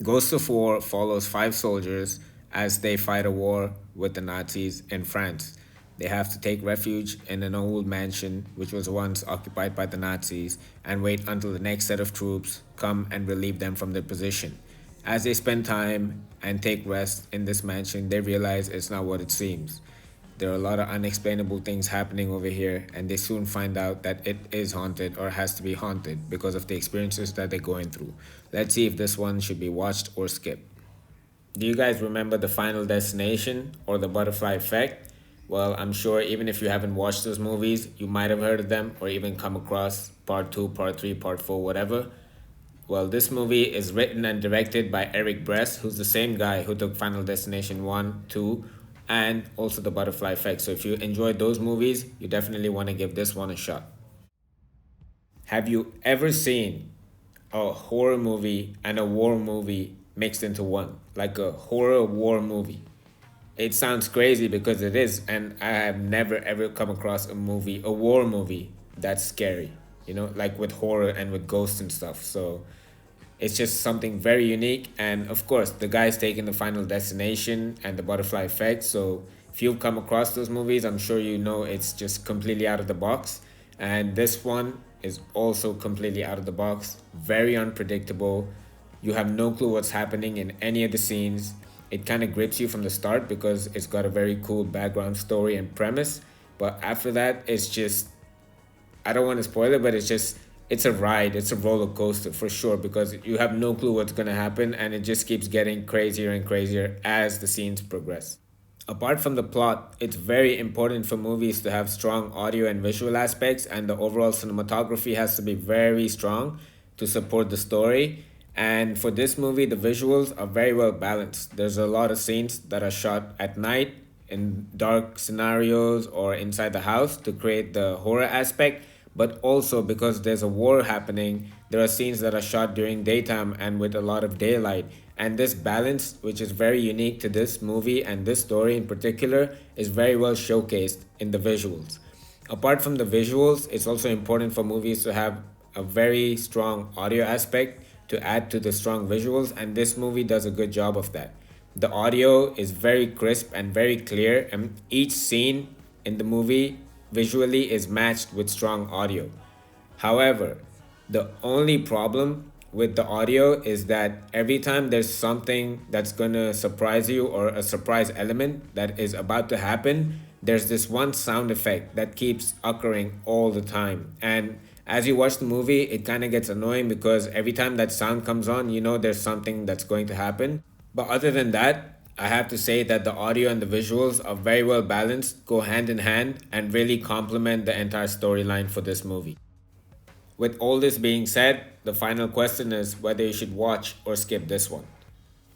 Ghosts of War follows five soldiers as they fight a war with the Nazis in France. They have to take refuge in an old mansion which was once occupied by the Nazis and wait until the next set of troops come and relieve them from their position. As they spend time and take rest in this mansion, they realize it's not what it seems. There are a lot of unexplainable things happening over here, and they soon find out that it is haunted or has to be haunted because of the experiences that they're going through. Let's see if this one should be watched or skipped. Do you guys remember the Final Destination or the Butterfly Effect? Well, I'm sure even if you haven't watched those movies, you might have heard of them or even come across part 2, part 3, part 4, whatever. Well, this movie is written and directed by Eric Bress, who's the same guy who took Final Destination 1, 2, and also The Butterfly Effect. So if you enjoyed those movies, you definitely want to give this one a shot. Have you ever seen a horror movie and a war movie mixed into one? Like a horror war movie? It sounds crazy because it is, and I have never ever come across a war movie that's scary, like with horror and with ghosts and stuff. So it's just something very unique. And of course, the guy's taking the Final Destination and the Butterfly Effect. So if you've come across those movies, I'm sure you know it's just completely out of the box. And this one is also completely out of the box, very unpredictable. You have no clue what's happening in any of the scenes. It kind of grips you from the start because it's got a very cool background story and premise. But after that, it's just, I don't want to spoil it, but it's a ride. It's a roller coaster for sure because you have no clue what's going to happen, and it just keeps getting crazier and crazier as the scenes progress. Apart from the plot, it's very important for movies to have strong audio and visual aspects, and the overall cinematography has to be very strong to support the story. And for this movie, the visuals are very well balanced. There's a lot of scenes that are shot at night in dark scenarios or inside the house to create the horror aspect, but also because there's a war happening, there are scenes that are shot during daytime and with a lot of daylight. And this balance, which is very unique to this movie and this story in particular, is very well showcased in the visuals. Apart from the visuals, it's also important for movies to have a very strong audio aspect to add to the strong visuals, and this movie does a good job of that. The audio is very crisp and very clear, and each scene in the movie visually is matched with strong audio. However, the only problem with the audio is that every time there's something that's gonna surprise you or a surprise element that is about to happen, there's this one sound effect that keeps occurring all the time. And as you watch the movie, it kind of gets annoying because every time that sound comes on, you know there's something that's going to happen. But other than that, I have to say that the audio and the visuals are very well balanced, go hand in hand, and really complement the entire storyline for this movie. With all this being said, the final question is whether you should watch or skip this one.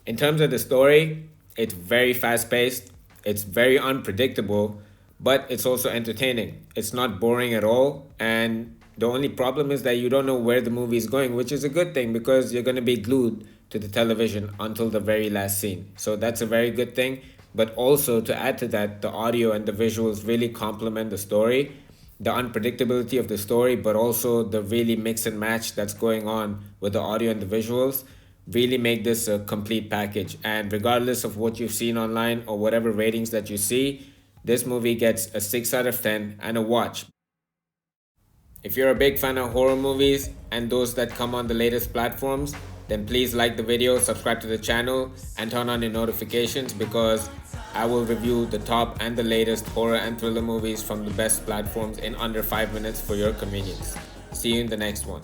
In terms of the story, it's very fast paced, it's very unpredictable, but it's also entertaining. It's not boring at all, and the only problem is that you don't know where the movie is going, which is a good thing because you're going to be glued to the television until the very last scene. So that's a very good thing. But also, to add to that, the audio and the visuals really complement the story, the unpredictability of the story, but also the really mix and match that's going on with the audio and the visuals really make this a complete package. And regardless of what you've seen online or whatever ratings that you see, this movie gets a 6 out of 10 and a watch. If you're a big fan of horror movies and those that come on the latest platforms, then please like the video, subscribe to the channel, and turn on your notifications because I will review the top and the latest horror and thriller movies from the best platforms in under 5 minutes for your convenience. See you in the next one.